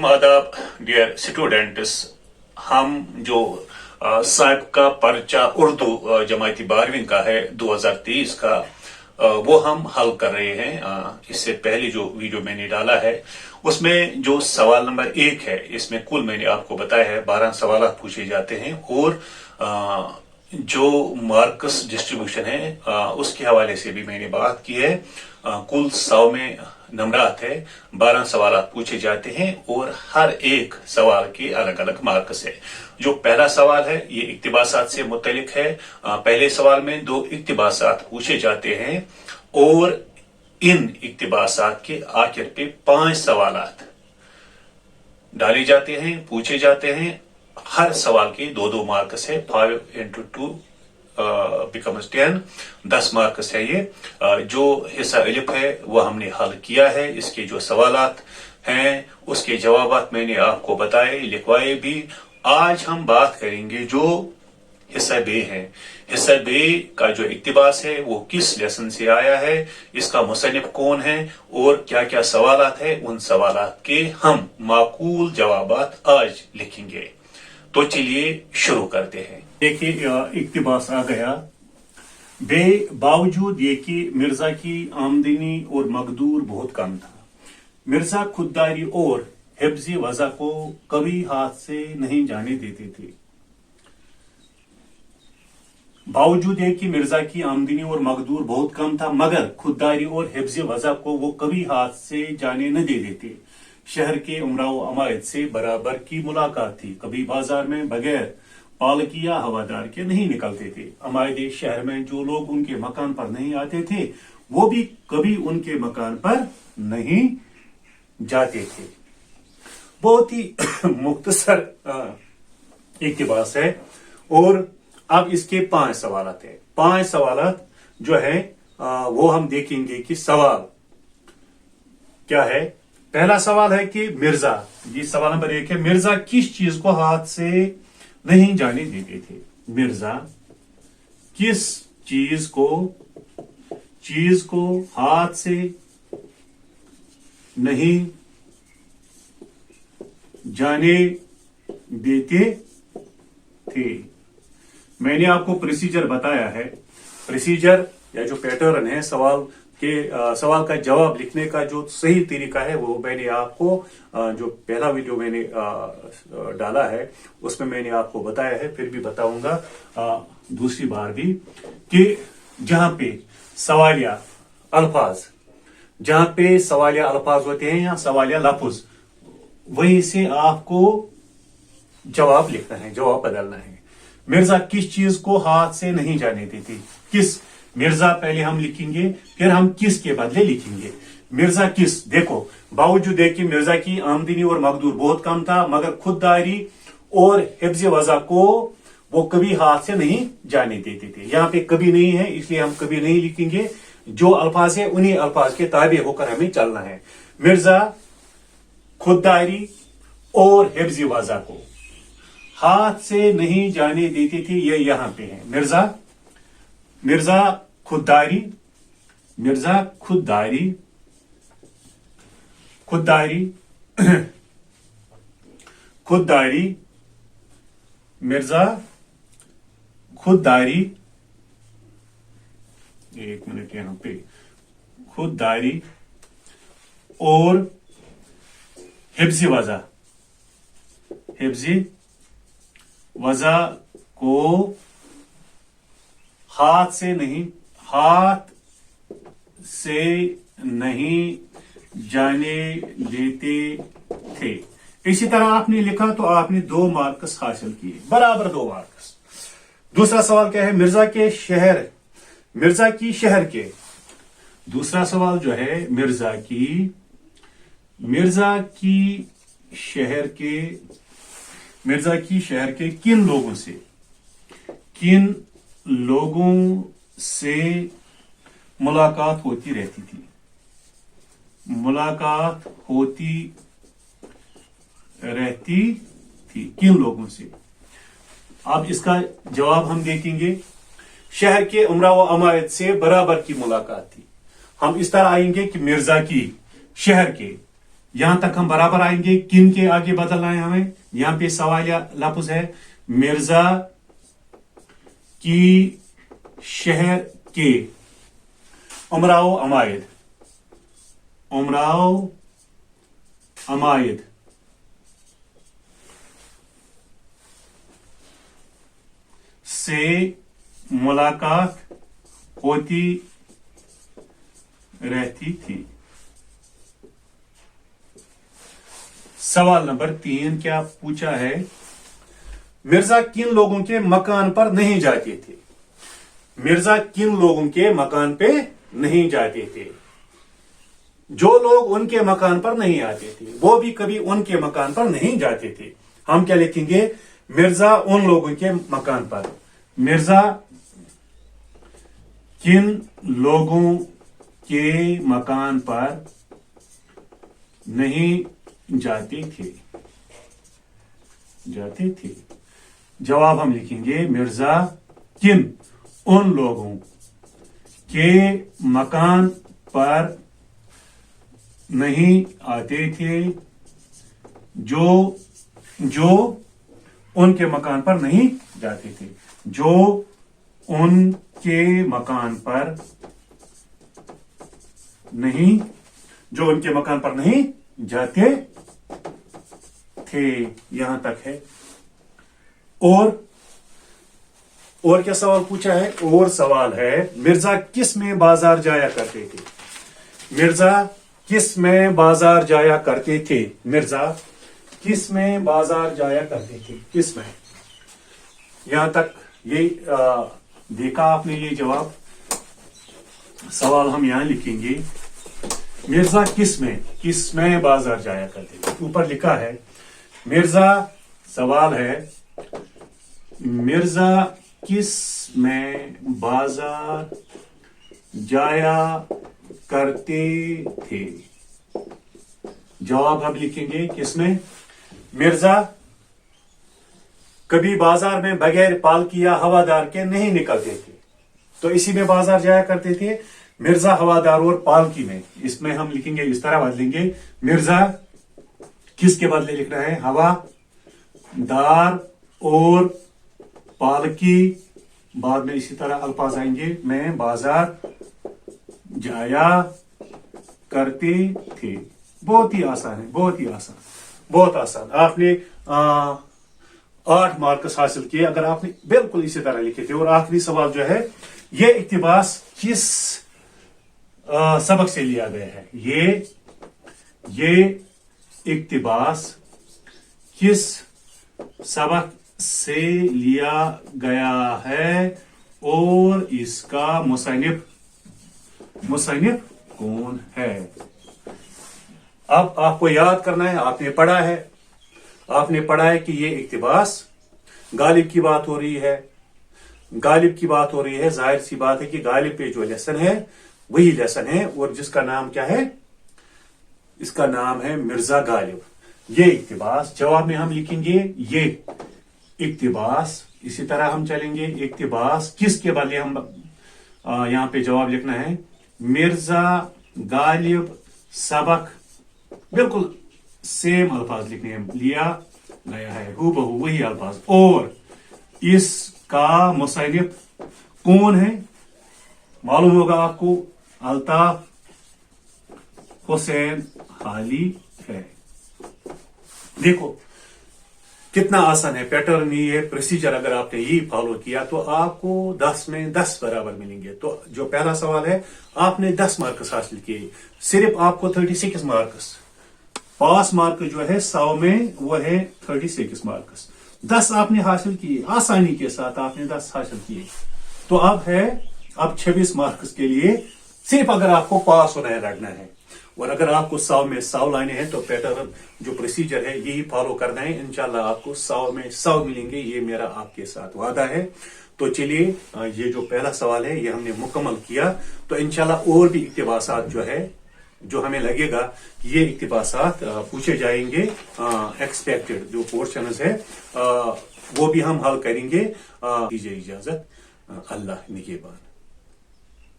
अलैकुम आदाब dear students. हम जो साहिब का पर्चा उर्दू जमाती 12वीं का है 2023 का वो हम हल कर रहे हैं। इससे पहले जो वीडियो मैंने डाला है उसमें जो सवाल नंबर 1 है, इसमें कुल मैंने आपको बताया है 12 सवाल पूछे जाते हैं और जो मार्क्स डिस्ट्रीब्यूशन है उसके हवाले से भी मैंने बात की है। कुल 100 में नंबरात है, 12 सवाल पूछे जाते हैं और हर एक सवाल के अलग अलग मार्क्स है। जो पहला सवाल है ये इक्तिबासात से मुतलिक है। पहले सवाल में 2 इक्तिबासात पूछे जाते हैं और इन इक्तिबासात के आखिर पे 5 सवालात डाले जाते हैं, पूछे जाते हैं। हर सवाल के 2-2 मार्क्स है। 5 into 2 becomes 10, 10 मार्क्स है। ये जो हिस्सा अलिफ है वो हमने हल किया है। इसके जो सवालात हैं उसके जवाबात मैंने आपको बताए, लिखवाए भी। आज हम बात करेंगे जो हिस्सा बे है। हिस्सा बे का जो इक्तिबास है वो किस लेसन से आया है, इसका मुसन्निफ कौन है और क्या क्या सवालात है, उन सवालात के हम माकूल जवाबात आज लिखेंगे। तो चलिए शुरू करते हैं। देखिए इक्तिबास आ गया। बावजूद ये कि मिर्जा की आमदनी और मकदूर बहुत कम था, मिर्जा खुददारी और हिफ्ज़ वज़ा को कभी हाथ से नहीं जाने देते थे। बावजूद ये कि मिर्जा की आमदनी और मकदूर बहुत कम था, मगर खुददारी और हिफ्ज़ वज़ा को वो कभी हाथ से जाने न दे देते। शहर के उमराओ अमायद से बराबर की मुलाकात थी, कभी बाजार में बगैर पालकी या हवादार के नहीं निकलते थे। अमायद शहर में जो लोग उनके मकान पर नहीं आते थे वो भी कभी उनके मकान पर नहीं जाते थे। बहुत ही मुख्तसर इक्तिबास है और अब इसके 5 सवालात है। 5 सवालात जो है वो हम देखेंगे कि सवाल क्या है। पहला सवाल है कि मिर्जा, ये सवाल नंबर 1 है, मिर्जा किस चीज को हाथ से नहीं जाने देते थे। मिर्जा किस चीज को हाथ से नहीं जाने देते थे। मैंने आपको प्रोसीजर बताया है। प्रोसीजर या जो पैटर्न है सवाल का जवाब लिखने का जो सही तरीका है वो मैंने आपको जो पहला वीडियो मैंने डाला है उसमें मैंने आपको बताया है, फिर भी बताऊंगा दूसरी बार भी, कि जहां पे सवालिया अल्फाज होते हैं या सवालिया लफ्ज, वहीं से आपको जवाब लिखना है, जवाब बदलना है। मिर्जा किस चीज को हाथ से नहीं जाने देती। किस, मिर्जा पहले हम लिखेंगे फिर हम किस के बदले लिखेंगे। मिर्जा किस, देखो बावजूद देखिए मिर्जा की आमदनी और मकदूर बहुत कम था, मगर खुददारी और हिफ्ज़ वज़ा को वो कभी हाथ से नहीं जाने देते थे। यहाँ पे कभी नहीं है इसलिए हम कभी नहीं लिखेंगे। जो अल्फाज है उन्हीं अल्फाज के ताबे होकर हमें चलना है। मिर्जा खुददारी और हिफ्ज़ वज़ा को हाथ से नहीं जाने देते थे, ये यहां पे है। मिर्जा खुददारी मिर्जा खुददारी मिर्जा खुददारी, एक मिनट यहां पे, खुददारी और हिफ्ज़ वज़ा को हाथ से नहीं जाने देते थे। इसी तरह आपने लिखा तो आपने 2 मार्क्स हासिल किए, बराबर 2 मार्क्स। दूसरा सवाल क्या है, मिर्जा की शहर के। दूसरा सवाल जो है मिर्जा की शहर के किन लोगों से मुलाकात होती रहती थी। किन लोगों से। अब इसका जवाब हम देखेंगे। शहर के उमरा व अमायत से बराबर की मुलाकात थी। हम इस तरह आएंगे कि मिर्जा की शहर के यहां तक हम बराबर आएंगे। किन के आगे बदलना है हमें। यहां पे सवाल या लफ्ज है मिर्जा की शहर के उमराओ अमायद, उमराओ अमायद से मुलाकात होती रहती थी। सवाल नंबर 3 क्या पूछा है, मिर्जा किन लोगों के मकान पर नहीं जाते थे। मिर्जा किन लोगों के मकान पे नहीं जाते थे। जो लोग उनके मकान पर नहीं आते थे वो भी कभी उनके मकान पर नहीं जाते थे। हम क्या लिखेंगे, मिर्जा उन लोगों के मकान पर, मिर्जा किन लोगों के मकान पर नहीं जाते थे, जाते थे। जवाब हम लिखेंगे मिर्जा किन उन लोगों के मकान पर नहीं आते थे जो उनके मकान पर नहीं जाते थे, जो उनके मकान पर नहीं, जो उनके मकान पर नहीं जाते थे। यहां तक है। और क्या सवाल पूछा है, और सवाल है मिर्जा किस में बाजार जाया करते थे। मिर्जा किस में बाजार जाया करते थे। मिर्जा किस में बाजार जाया करते थे, किस में। यहां तक ये देखा आपने ये जवाब। सवाल हम यहां लिखेंगे मिर्जा किस में बाजार जाया करते थे। ऊपर लिखा है मिर्जा, सवाल है मिर्जा किस में बाजार जाया करते थे। जवाब हम लिखेंगे किसमें, मिर्जा कभी बाजार में बगैर पालकी या हवादार के नहीं निकलते थे, तो इसी में बाजार जाया करते थे। मिर्जा हवादार और पालकी में, इसमें हम लिखेंगे इस तरह बदलेंगे, मिर्जा किसके बदले लिखना है, हवादार और पालकी, बाद में इसी तरह अल्फाज आएंगे, में बाजार जाया करते थे। बहुत ही आसान है, बहुत ही आसान, बहुत आसान। आपने 8 मार्क्स हासिल किए अगर आपने बिल्कुल इसी तरह लिखे थे। और आखिरी सवाल जो है, ये इक्तिबास किस सबक से लिया गया है। ये इक्तिबास किस सबक से लिया गया है और इसका मुसन्निफ कौन है। अब आपको याद करना है, आपने पढ़ा है कि ये इक्तिबास गालिब की बात हो रही है, जाहिर सी बात है कि गालिब पे जो लेसन है वही लेसन है, और जिसका नाम क्या है, इसका नाम है मिर्जा गालिब। ये इक्तिबास, जवाब में हम लिखेंगे ये इक्तिबास, इसी तरह हम चलेंगे, इक्तिबास किसके बदले हम यहां पे जवाब लिखना है, मिर्जा गालिब सबक, बिल्कुल सेम अल्फाज लिखने हैं, लिया गया है, हूबहू वही अल्फाज। और इसका मुसन्निफ कौन है, मालूम होगा आपको, अल्ताफ हुसैन हाली है। देखो कितना आसान है, पैटर्न ये है, प्रोसीजर अगर आपने यही फॉलो किया तो आपको 10 में 10 बराबर मिलेंगे। तो जो पहला सवाल है, आपने 10 मार्क्स हासिल किए, सिर्फ आपको 36 मार्क्स, पास मार्क जो है 100 में वो है 36 मार्क्स। 10 आपने हासिल किए, आसानी के साथ आपने 10 हासिल किए। तो अब 26 मार्क्स के लिए सिर्फ अगर आपको पास होना है, लड़ना है। और अगर आपको 100 में 100 लाने हैं तो पैटर्न जो प्रोसीजर है यही फॉलो करना है, इंशाल्लाह आपको 100 में 100 मिलेंगे, ये मेरा आपके साथ वादा है। तो चलिए, ये जो पहला सवाल है ये हमने मुकम्मल किया। तो इंशाल्लाह और भी इक्तिबासात जो है, जो हमें लगेगा ये इक्तिबासात पूछे जाएंगे, एक्सपेक्टेड जो पोर्शंस है वो भी हम हल करेंगे। दीजिए इजाजत, अल्लाह निगहबान।